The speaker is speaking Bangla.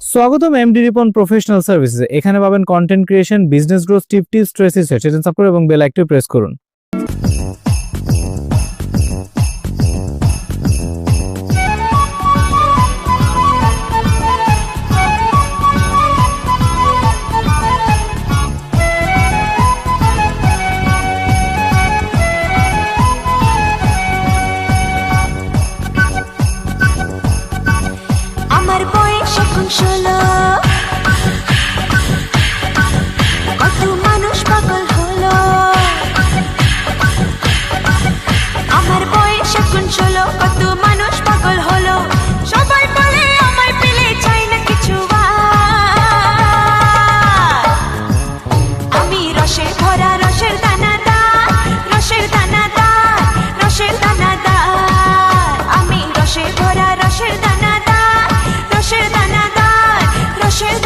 স্বাগতম এমডি রিপন প্রফেশনাল সার্ভিসেস। এখানে পাবেন content creation, business growth tips, stress session support এবং বেল আইকনটি প্রেস করুন। আমার বয়স এখন 16, কত মানুষ পাগল হলো। আমার বয়স এখন 16, কত মানুষ পাগল হলো। সবাই বলে আমায় পেলে চাই না কিছু আর। আমি রসে ভরা রসের দানাদার, রসের দানাদার, রসের দানাদার। আমি রসে ভরা রসের দানাদার, রসের দানাদার, রসের